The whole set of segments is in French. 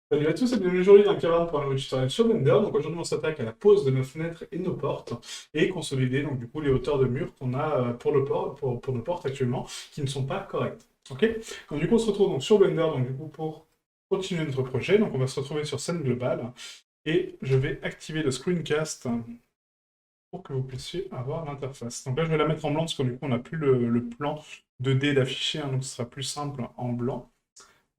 Salut à tous et bienvenue aujourd'hui dans Caverne pour un nouveau tutoriel sur Blender. Donc aujourd'hui on s'attaque à la pose de nos fenêtres et de nos portes et consolider donc du coup les hauteurs de murs qu'on a pour, pour nos portes actuellement qui ne sont pas correctes. Ok. Donc du coup on se retrouve donc sur Blender donc du coup pour continuer notre projet. Donc on va se retrouver sur scène globale et je vais activer le screencast pour que vous puissiez avoir l'interface. Donc là je vais la mettre en blanc parce que du coup on n'a plus le plan 2D d'afficher, hein, donc ce sera plus simple en blanc.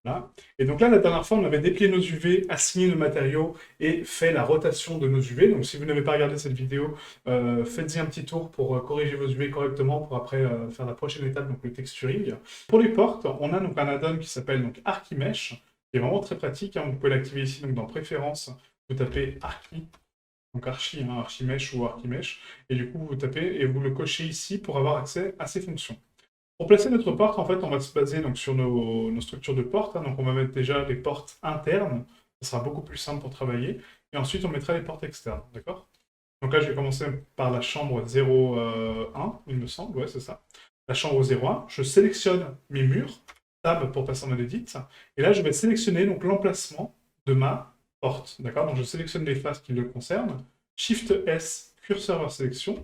Là. Et donc là, la dernière fois, on avait déplié nos UV, assigné nos matériaux et fait la rotation de nos UV. Donc si vous n'avez pas regardé cette vidéo, faites-y un petit tour pour corriger vos UV correctement pour après faire la prochaine étape, donc le texturing. Pour les portes, on a donc un add-on qui s'appelle donc Archimesh, qui est vraiment très pratique, hein. Vous pouvez l'activer ici donc dans Préférences, vous tapez Archi, donc Archi, hein, Archimesh ou Archimesh, et du coup vous tapez et vous le cochez ici pour avoir accès à ces fonctions. Pour placer notre porte, en fait, on va se baser donc, sur nos structures de porte, hein. Donc on va mettre déjà les portes internes, ça sera beaucoup plus simple pour travailler. Et ensuite, on mettra les portes externes, d'accord? Donc là, je vais commencer par la chambre 01, il me semble, ouais, c'est ça. La chambre 01, je sélectionne mes murs, tab pour passer en mode edit, et là, je vais sélectionner donc l'emplacement de ma porte, d'accord? Donc je sélectionne les faces qui le concernent, Shift S, curseur vers sélection,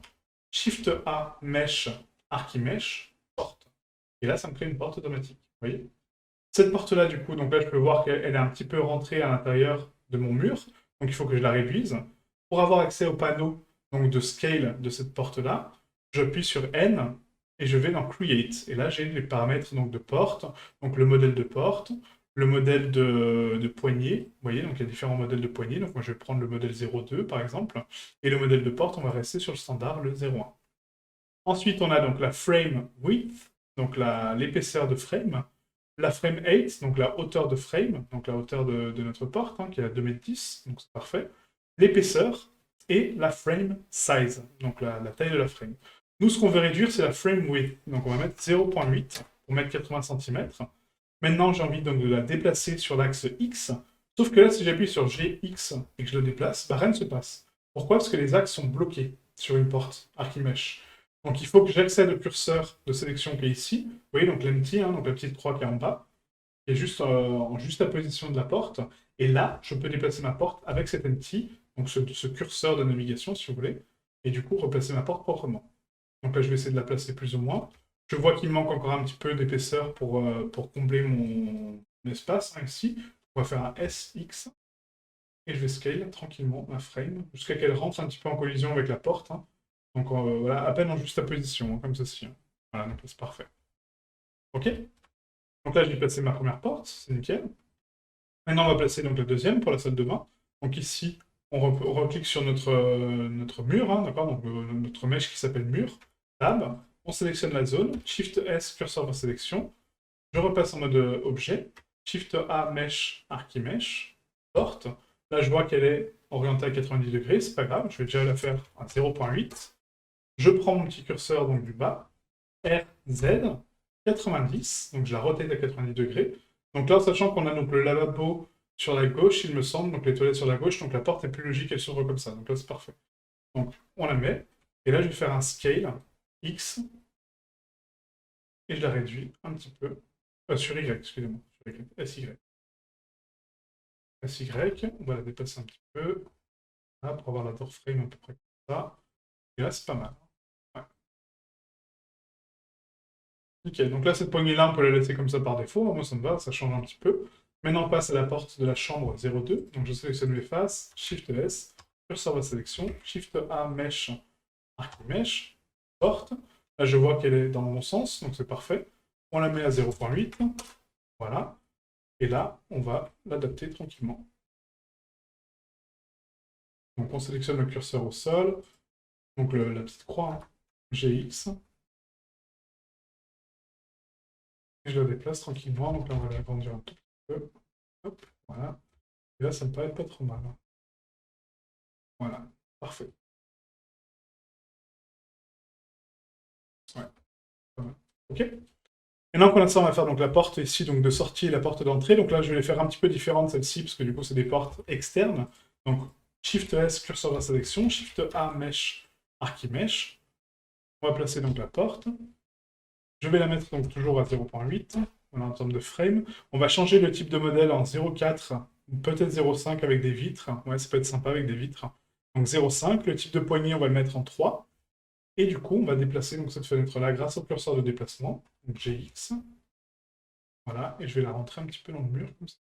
Shift A, Mesh, Archimesh, porte. Et là, ça me crée une porte automatique. Vous voyez? Cette porte-là, du coup, donc là, je peux voir qu'elle est un petit peu rentrée à l'intérieur de mon mur. Donc, il faut que je la réduise. Pour avoir accès au panneau donc, de scale de cette porte-là, j'appuie sur N et je vais dans Create. Et là, j'ai les paramètres donc, de porte, donc le modèle de porte, le modèle de poignée. Vous voyez, donc il y a différents modèles de poignée. Donc, moi, je vais prendre le modèle 02, par exemple. Et le modèle de porte, on va rester sur le standard, le 01. Ensuite, on a donc la frame width, donc l'épaisseur de frame, la frame height, donc la hauteur de frame, donc la hauteur de notre porte, hein, qui est à 2,10 m, donc c'est parfait, l'épaisseur, et la frame size, donc la taille de la frame. Nous, ce qu'on veut réduire, c'est la frame width, donc on va mettre 0,8 pour mettre 80 cm. Maintenant, j'ai envie donc de la déplacer sur l'axe X, sauf que là, si j'appuie sur GX et que je la déplace, bah, rien ne se passe. Pourquoi? Parce que les axes sont bloqués sur une porte Archimesh. Donc il faut que j'accède au curseur de sélection qui est ici. Vous voyez, donc l'empty, hein, donc la petite croix qui est en bas, qui est juste en juste la position de la porte. Et là, je peux déplacer ma porte avec cet empty, donc ce curseur de navigation, si vous voulez, et du coup replacer ma porte proprement. Donc là, je vais essayer de la placer plus ou moins. Je vois qu'il me manque encore un petit peu d'épaisseur pour combler mon espace, hein, ici. On va faire un SX, et je vais scale tranquillement ma frame, jusqu'à qu'elle rentre un petit peu en collision avec la porte, hein. Donc voilà, à peine en juste position, hein, comme ceci, hein. Voilà, donc là, c'est parfait. Ok? Donc là, j'ai placé ma première porte, c'est nickel. Maintenant, on va placer donc la deuxième pour la salle de bain. Donc ici, on reclique sur notre mur, hein, d'accord? Donc notre mèche qui s'appelle mur. Tab. On sélectionne la zone. Shift S, curseur vers sélection. Je repasse en mode objet. Shift A, mesh, Archimesh. Porte. Là, je vois qu'elle est orientée à 90 degrés. C'est pas grave, je vais déjà la faire à 0,8. Je prends mon petit curseur donc du bas. RZ 90, donc je la rotate à 90 degrés. Donc là, sachant qu'on a donc le lavabo sur la gauche, il me semble, donc les toilettes sur la gauche, donc la porte est plus logique, elle s'ouvre comme ça. Donc là, c'est parfait. Donc on la met, et là, je vais faire un scale X, et je la réduis un petit peu. Sur Y, excusez-moi. Sur Y. SY. SY, on va la dépasser un petit peu, là, pour avoir la door frame à peu près comme ça. Et là, c'est pas mal. Ouais. Nickel. Donc là, cette poignée-là, on peut la laisser comme ça par défaut. Moi, ça me va, ça change un petit peu. Maintenant, on passe à la porte de la chambre 02. Donc, je sélectionne mes faces, Shift S, curseur de sélection, Shift A, Mesh, Archimesh, porte. Là, je vois qu'elle est dans mon sens, donc c'est parfait. On la met à 0,8. Voilà. Et là, on va l'adapter tranquillement. Donc, on sélectionne le curseur au sol. Donc, la petite croix, hein, GX. Et je la déplace tranquillement. Donc là, on va l'agrandir un tout petit peu. Hop, voilà. Et là, ça me paraît pas trop mal, hein. Voilà, parfait. Ouais, pas mal. Ok. Maintenant qu'on a ça, on va faire donc la porte ici donc de sortie et la porte d'entrée. Donc là, je vais les faire un petit peu différentes celles-ci, parce que du coup, c'est des portes externes. Donc, Shift S, curseur de la sélection, Shift A, Mesh, Archimesh. On va placer donc la porte. Je vais la mettre donc toujours à 0,8. Voilà, en termes de frame. On va changer le type de modèle en 0,4 ou peut-être 0,5 avec des vitres. Ouais, ça peut être sympa avec des vitres. Donc 0,5, le type de poignée, on va le mettre en 3. Et du coup, on va déplacer donc, cette fenêtre-là grâce au curseur de déplacement, donc GX. Voilà, et je vais la rentrer un petit peu dans le mur, comme ça.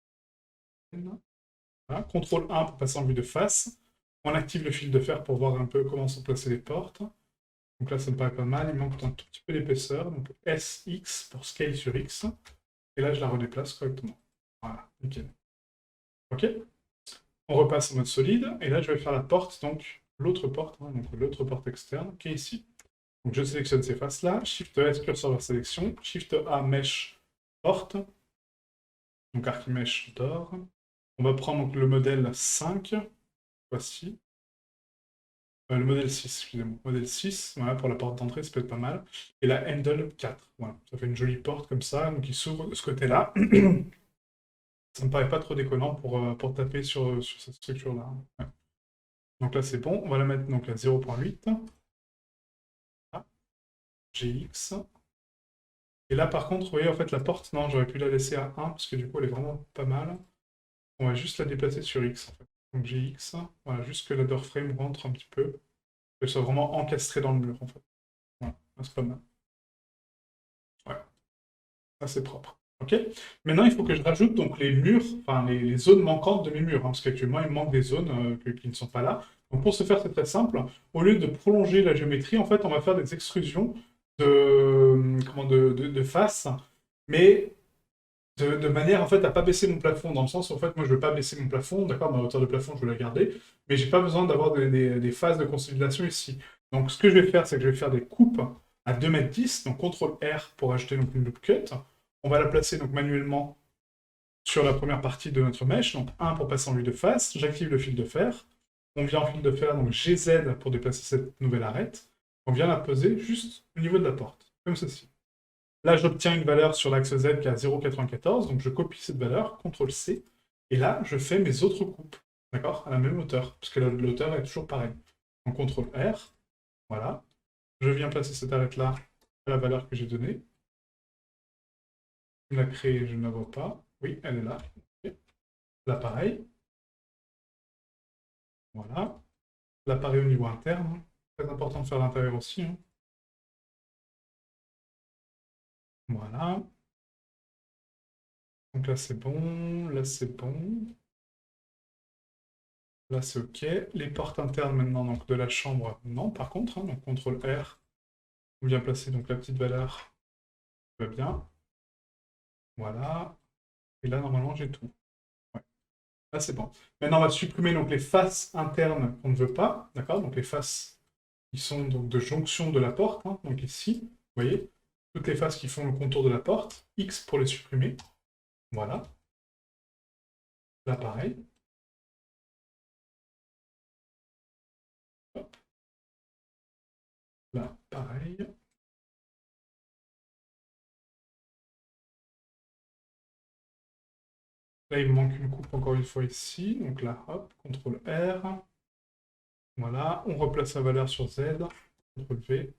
Voilà. CTRL 1 pour passer en vue de face. On active le fil de fer pour voir un peu comment sont placées les portes. Donc là, ça me paraît pas mal. Il manque un tout petit peu d'épaisseur. Donc SX pour scale sur X. Et là, je la redéplace correctement. Voilà, nickel. OK. On repasse en mode solide. Et là, je vais faire la porte, donc l'autre porte, hein, donc l'autre porte externe, qui est ici. Donc je sélectionne ces faces-là. Shift S, curseur vers sélection. Shift A, mesh, porte. Donc Archimesh d'or. On va prendre donc, le modèle 5. Voici. Le modèle 6, excusez-moi. Modèle 6, voilà, pour la porte d'entrée, ça peut être pas mal. Et la handle 4, voilà. Ça fait une jolie porte comme ça, donc il s'ouvre de ce côté-là. Ça me paraît pas trop déconnant pour taper sur cette structure-là. Ouais. Donc là, c'est bon. On va la mettre donc à 0,8. Ah, GX. Et là, par contre, vous voyez, en fait, la porte, non, j'aurais pu la laisser à 1, parce que du coup, elle est vraiment pas mal. On va juste la déplacer sur X, en fait. Donc GX, voilà, juste que la doorframe rentre un petit peu. Qu'elle soit vraiment encastrée dans le mur, en fait. Voilà, c'est pas mal. Ouais. Ça, c'est propre. OK. Maintenant, il faut que je rajoute donc les murs, enfin les zones manquantes de mes murs, hein, parce qu'actuellement, il manque des zones qui ne sont pas là. Donc, pour ce faire, c'est très simple. Au lieu de prolonger la géométrie, en fait, on va faire des extrusions de face, mais de manière, en fait, à pas baisser mon plafond, dans le sens où, en fait, moi, je veux pas baisser mon plafond, d'accord, ma hauteur de plafond, je veux la garder, mais j'ai pas besoin d'avoir des phases de consolidation ici. Donc, ce que je vais faire, c'est que je vais faire des coupes à 2,10 m, donc CTRL R pour ajouter donc, une loop cut. On va la placer donc manuellement sur la première partie de notre mèche, donc 1 pour passer en vue de face, j'active le fil de fer, on vient en fil de fer, donc GZ pour déplacer cette nouvelle arête, on vient la poser juste au niveau de la porte, comme ceci. Là, j'obtiens une valeur sur l'axe Z qui est à 0,94, donc je copie cette valeur, CTRL C, et là, je fais mes autres coupes, d'accord, à la même hauteur, parce que l'auteur est toujours pareil. Donc CTRL R, voilà, je viens placer cette arête-là à la valeur que j'ai donnée. Je la crée, je ne la vois pas. Oui, elle est là. Okay. Là, pareil. Voilà. Là, pareil au niveau interne. Hein. Très important de faire l'intérieur aussi. Hein. Voilà. Donc là, c'est bon. Là, c'est bon. Là, c'est OK. Les portes internes maintenant donc, de la chambre, non, par contre. Hein, donc, CTRL R. On vient placer donc, la petite valeur. Ça va bien. Voilà. Et là, normalement, j'ai tout. Ouais. Là, c'est bon. Maintenant, on va supprimer donc, les faces internes qu'on ne veut pas. D'accord. Donc, les faces qui sont donc, de jonction de la porte. Hein, donc, ici, vous voyez, toutes les faces qui font le contour de la porte. X pour les supprimer. Voilà. Là, pareil. Hop. Là, pareil. Là, il me manque une coupe encore une fois ici. Donc là, hop, CTRL R. Voilà, on replace la valeur sur Z. CTRL V.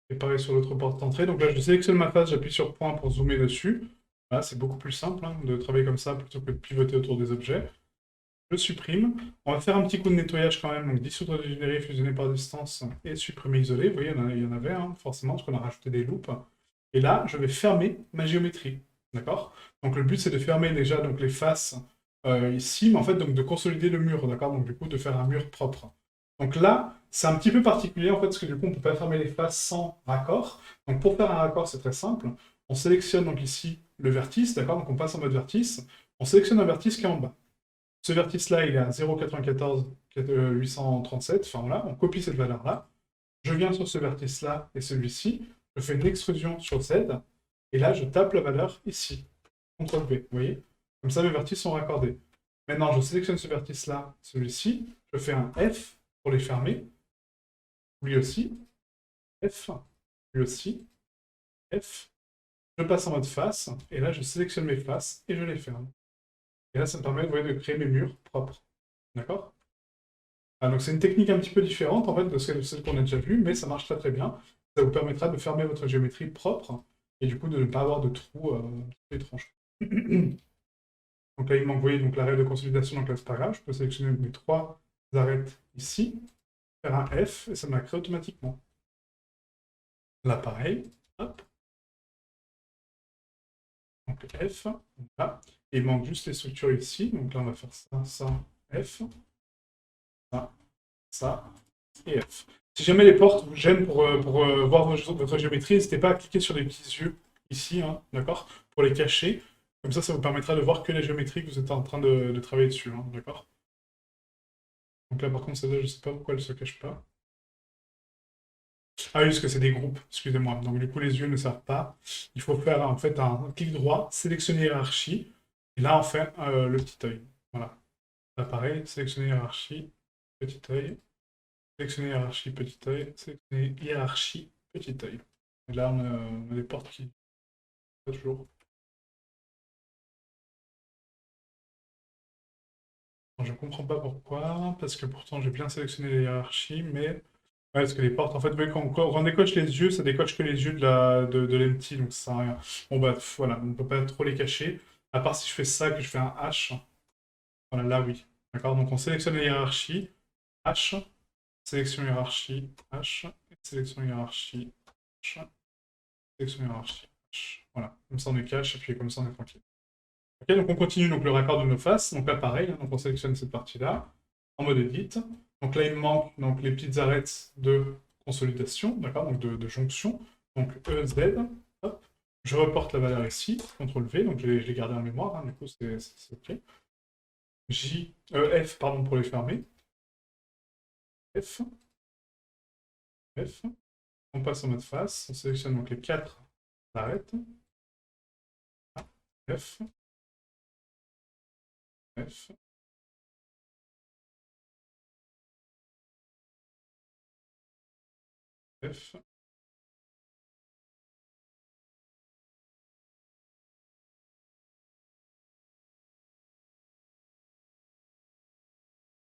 Et pareil sur l'autre porte d'entrée. Donc là, je sélectionne ma face, j'appuie sur point pour zoomer dessus. Là, c'est beaucoup plus simple hein, de travailler comme ça plutôt que de pivoter autour des objets. Je supprime. On va faire un petit coup de nettoyage quand même. Donc dissoudre, dégénérer, fusionner par distance et supprimer, isoler. Vous voyez, il y en avait hein, forcément, parce qu'on a rajouté des loops. Et là, je vais fermer ma géométrie. D'accord. Donc le but, c'est de fermer déjà donc, les faces ici, mais en fait, donc, de consolider le mur. D'accord. Donc du coup, de faire un mur propre. Donc là, c'est un petit peu particulier, en fait, parce que du coup, on ne peut pas fermer les faces sans raccord. Donc pour faire un raccord, c'est très simple. On sélectionne donc ici le vertice, d'accord. Donc on passe en mode vertice. On sélectionne un vertice qui est en bas. Ce vertice-là, il est à 0,94 837. Enfin voilà, on copie cette valeur-là. Je viens sur ce vertice-là et celui-ci. Je fais une extrusion sur Z. Et là, je tape la valeur ici. CTRL V, vous voyez? Comme ça, mes vertices sont raccordés. Maintenant, je sélectionne ce vertice-là, celui-ci. Je fais un F pour les fermer. Lui aussi. F. Lui aussi. F. Je passe en mode face. Et là, je sélectionne mes faces et je les ferme. Et là, ça me permet, vous voyez, de créer mes murs propres. D'accord? Donc c'est une technique un petit peu différente en fait de celle qu'on a déjà vue, mais ça marche très très bien. Ça vous permettra de fermer votre géométrie propre et du coup de ne pas avoir de trous étranges. Donc là, il manque, vous voyez, donc l'arrêt de consolidation, donc là, c'est pas grave. Je peux sélectionner mes trois arêtes ici, faire un F, et ça m'a créé automatiquement. Là, pareil, hop, donc F, là. Et il manque juste les structures ici, donc là, on va faire ça, ça, F, ça, ça, et F. Si jamais les portes vous gênent pour voir votre géométrie, n'hésitez pas à cliquer sur les petits yeux ici, hein, d'accord, pour les cacher. Comme ça vous permettra de voir que la géométrie que vous êtes en train de travailler dessus, hein, d'accord. Donc là, par contre, celle-là, je ne sais pas pourquoi elle ne se cache pas. Ah oui, parce que c'est des groupes, excusez-moi. Donc du coup, les yeux ne servent pas. Il faut faire en fait un clic droit, sélectionner hiérarchie, et là, on fait le petit œil. Voilà. Là, pareil, sélectionner hiérarchie, petit œil, sélectionner hiérarchie, petit œil, sélectionner hiérarchie, petit œil. Et là, on a des portes qui... Pas toujours. Alors, je ne comprends pas pourquoi, parce que pourtant, j'ai bien sélectionné les hiérarchies, mais... Ouais, parce que les portes, en fait, ouais, quand on décoche les yeux, ça décoche que les yeux de l'empty, donc ça sert à rien. Bon, bah, voilà, on ne peut pas trop les cacher. À part si je fais ça, que je fais un H. Voilà, là, oui. D'accord, donc on sélectionne les hiérarchies. H, sélection hiérarchie, H, sélection hiérarchie, H, sélection hiérarchie, H. Voilà, comme ça on est cache, et puis comme ça on est tranquille. Ok, donc on continue donc, le raccord de nos faces. Donc là, pareil, hein, donc on sélectionne cette partie-là, en mode edit. Donc là, il me manque donc, les petites arêtes de consolidation, d'accord, donc de jonction. Donc EZ, hop. Je reporte la valeur ici, CTRL V, donc je l'ai gardé en mémoire, hein, du coup c'est OK. F, pardon, pour les fermer. F, F. On passe en mode face, on sélectionne donc les quatre arêtes. F, F, F,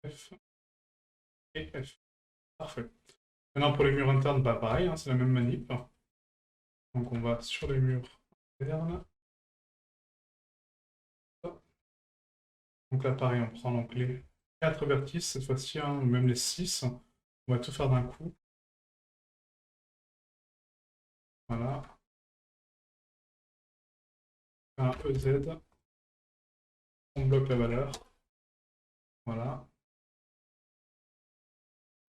F et F. Parfait. Maintenant, pour les murs internes, bah, pareil, hein, c'est la même manip. Donc, on va sur les murs internes. Donc là, pareil, on prend donc les 4 vertices cette fois-ci, hein, ou même les 6. On va tout faire d'un coup. Voilà. Un EZ. On bloque la valeur. Voilà.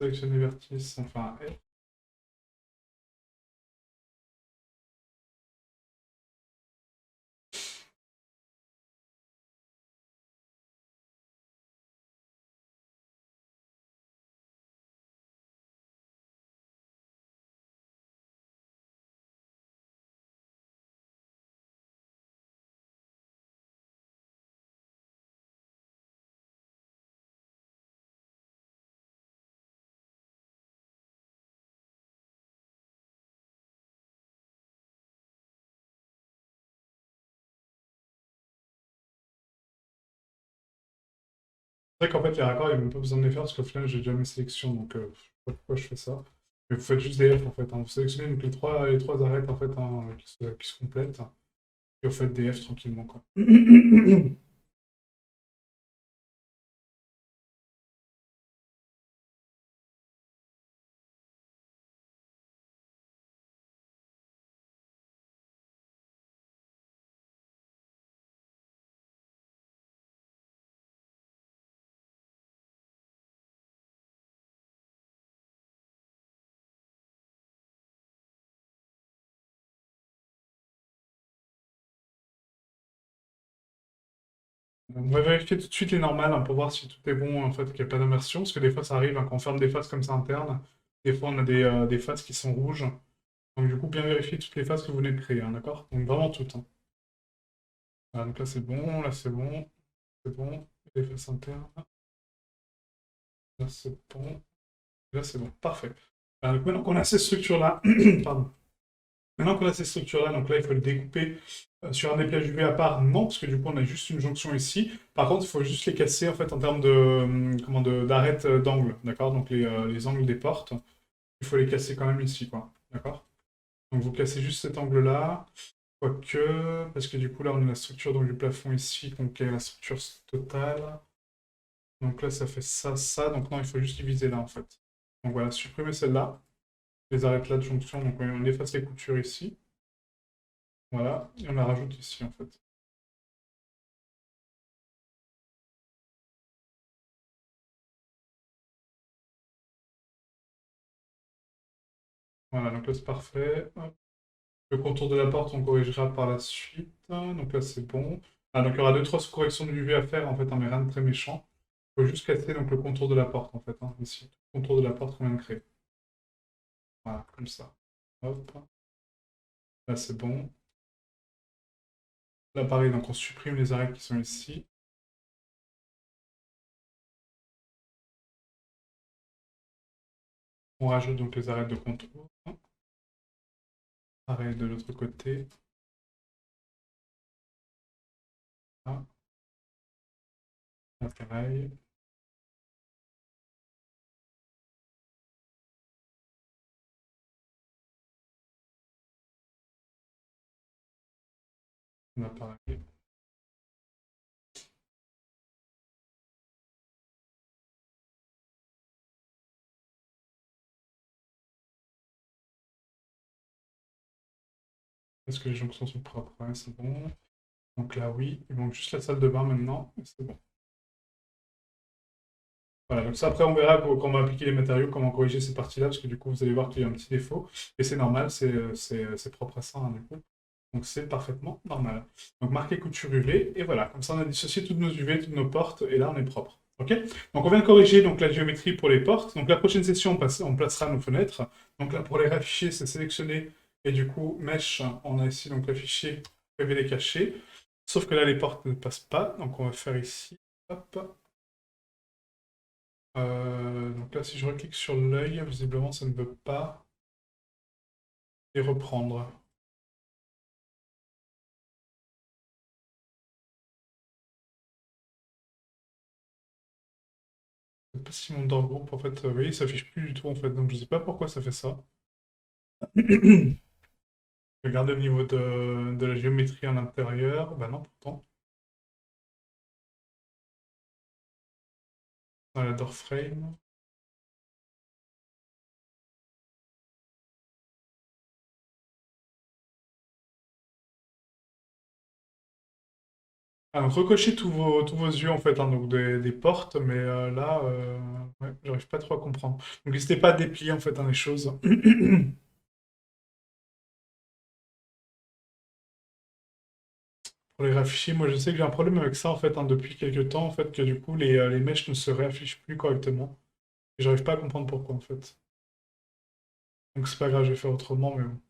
Sélectionne les vertices, enfin F. C'est vrai qu'en fait, les raccords, il n'y a même pas besoin de les faire parce qu'au final, j'ai déjà mes sélections, donc je sais pas pourquoi je fais ça. Mais vous faites juste des F en fait, hein. Vous sélectionnez donc les trois arêtes en fait, hein, qui se complètent, et vous faites des F tranquillement, quoi. On va vérifier tout de suite les normales, hein, pour voir si tout est bon, en fait, qu'il n'y a pas d'inversion, parce que des fois ça arrive, hein, quand on ferme des faces comme ça internes, des fois on a des faces qui sont rouges. Donc du coup, bien vérifier toutes les faces que vous venez de créer, hein, d'accord? Donc vraiment toutes, hein. Voilà, donc là c'est bon, c'est bon. Les faces internes, là c'est bon, là c'est bon, parfait. Donc maintenant qu'on a ces structures-là, pardon. Maintenant qu'on a ces structures-là, donc là, il faut le découper sur un dépliage UV à part. Non, parce que du coup, on a juste une jonction ici. Par contre, il faut juste les casser en fait en termes de d'arête d'angle, d'accord? Donc les angles des portes, il faut les casser quand même ici, quoi, d'accord? Donc vous cassez juste cet angle-là, quoique, parce que du coup là, on a la structure donc, du plafond ici, donc la structure totale. Donc là, ça fait ça, ça. Donc non, il faut juste diviser là en fait. Donc voilà, supprimer celle-là, les arêtes là de jonction. Donc on efface les coutures ici. Voilà, et on la rajoute ici en fait. Voilà, donc là c'est parfait. Hop. Le contour de la porte, on corrigera par la suite. Donc là c'est bon. Ah, donc il y aura deux, trois corrections de UV à faire en fait, hein, mais rien de très méchant. Il faut juste casser donc, le contour de la porte en fait, hein, ici. Le contour de la porte qu'on vient de créer. Voilà, comme ça. Hop. Là c'est bon. Là pareil, donc on supprime les arêtes qui sont ici. On rajoute donc les arêtes de contour. Pareil de l'autre côté. Là, là, pareil. Là pareil. Est-ce que les jonctions sont propres? Ouais, c'est bon. Donc là, oui. Il manque juste la salle de bain maintenant. Et c'est bon. Voilà, donc ça après on verra quand on va appliquer les matériaux, comment corriger ces parties-là, parce que du coup vous allez voir qu'il y a un petit défaut, et c'est normal, c'est propre à ça, hein, du coup. Donc c'est parfaitement normal. Donc marquer couture UV, et voilà, comme ça on a dissocié toutes nos UV, toutes nos portes, et là on est propre. Ok. Donc on vient de corriger donc, la géométrie pour les portes. Donc la prochaine session, on placera nos fenêtres. Donc là pour les rafficher, c'est sélectionner, et du coup, mesh, on a ici donc l'affiché, révéler caché. Sauf que là les portes ne passent pas, donc on va faire ici, hop. Donc là, si je reclique sur l'œil, visiblement, ça ne veut pas les reprendre. Je sais pas si mon door group, en fait, vous voyez, il s'affiche plus du tout, en fait. Donc, je sais pas pourquoi ça fait ça. Regardez au niveau de la géométrie à l'intérieur. Bah non, pourtant. Dans la door frame. Ah, donc, recochez tous vos yeux, en fait, hein, donc des portes, mais là, ouais, j'arrive pas trop à comprendre. Donc, n'hésitez pas à déplier, en fait, hein, les choses. Pour les réafficher, moi, je sais que j'ai un problème avec ça, en fait, hein, depuis quelques temps, en fait, que du coup, les mèches ne se réaffichent plus correctement. Et j'arrive pas à comprendre pourquoi, en fait. Donc c'est pas grave, je vais faire autrement, mais bon.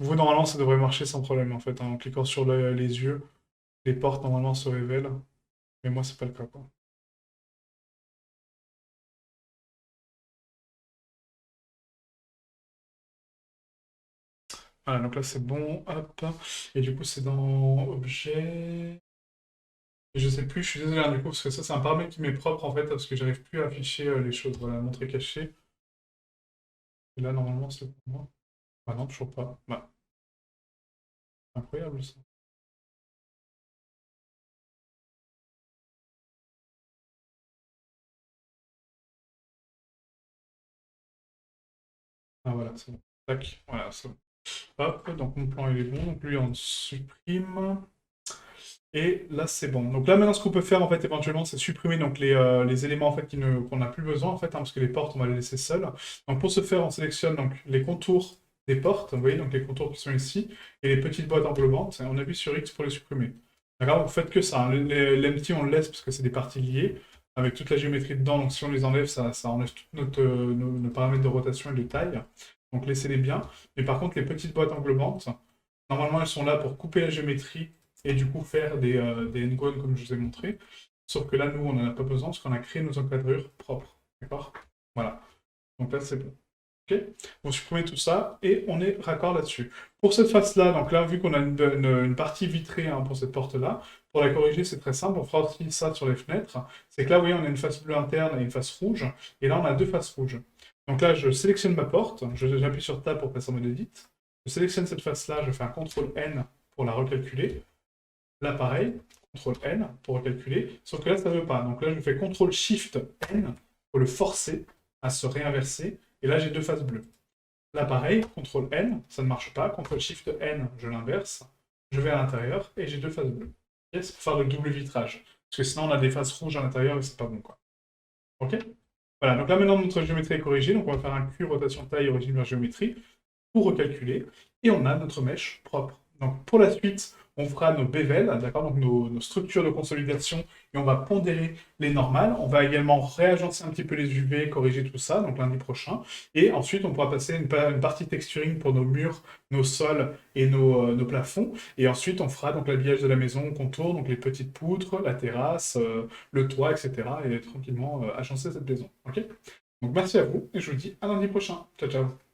Vous, normalement, ça devrait marcher sans problème, en fait, hein. En cliquant sur les yeux, les portes, normalement, se révèlent. Mais moi, c'est pas le cas, quoi. Voilà, donc là, c'est bon, hop. Et du coup, c'est dans Objet. Et je sais plus, je suis désolé, hein, du coup, parce que ça, c'est un paramètre qui m'est propre, en fait, parce que j'arrive plus à afficher les choses. Voilà, montrer caché. Et là, normalement, c'est pour moi. Ah non, toujours pas. Bah, incroyable, ça. Ah voilà, c'est bon. Tac, voilà, c'est bon. Hop, donc mon plan, il est bon. Donc lui, on supprime. Et là, c'est bon. Donc là, maintenant, ce qu'on peut faire, en fait, éventuellement, c'est supprimer donc, les éléments en fait, qu'on n'a plus besoin, en fait, hein, parce que les portes, on va les laisser seules. Donc pour ce faire, on sélectionne donc, les contours des portes, vous voyez, donc les contours qui sont ici, et les petites boîtes englobantes, et on appuie sur X pour les supprimer. D'accord? Vous faites que ça, hein. L'empty, on le laisse parce que c'est des parties liées, avec toute la géométrie dedans, donc si on les enlève, ça enlève tous nos paramètres de rotation et de taille. Donc laissez-les bien. Mais par contre, les petites boîtes englobantes, normalement, elles sont là pour couper la géométrie et du coup faire des ngones comme je vous ai montré. Sauf que là, nous, on n'en a pas besoin parce qu'on a créé nos encadrures propres. D'accord? Voilà. Donc là, c'est bon. Ok. Vous supprimez tout ça et on est raccord là-dessus. Pour cette face-là, donc là, vu qu'on a une partie vitrée hein, pour cette porte-là, pour la corriger, c'est très simple. On fera aussi ça sur les fenêtres. C'est que là, vous voyez, on a une face bleue interne et une face rouge. Et là, on a deux faces rouges. Donc là, je sélectionne ma porte. J'appuie sur Tab pour passer en mode edit. Je sélectionne cette face-là. Je fais un CTRL N pour la recalculer. Là, pareil, CTRL N pour recalculer. Sauf que là, ça ne veut pas. Donc là, je fais CTRL SHIFT N pour le forcer à se réinverser. Et là, j'ai deux faces bleues. Là, pareil, CTRL N, ça ne marche pas. CTRL SHIFT N, je l'inverse. Je vais à l'intérieur et j'ai deux faces bleues. Okay, c'est pour faire le double vitrage. Parce que sinon, on a des faces rouges à l'intérieur et c'est pas bon, quoi. Ok. Voilà, donc là, maintenant, notre géométrie est corrigée. Donc, on va faire un Q, rotation taille, origine vers géométrie, pour recalculer. Et on a notre mèche propre. Donc, pour la suite, on fera nos bévels, d'accord, donc nos structures de consolidation, et on va pondérer les normales. On va également réagencer un petit peu les UV, corriger tout ça, donc lundi prochain. Et ensuite, on pourra passer une partie texturing pour nos murs, nos sols et nos plafonds. Et ensuite, on fera donc l'habillage de la maison, contour, donc les petites poutres, la terrasse, le toit, etc. Et tranquillement agencer cette maison. Ok. Donc merci à vous, et je vous dis à lundi prochain. Ciao, ciao.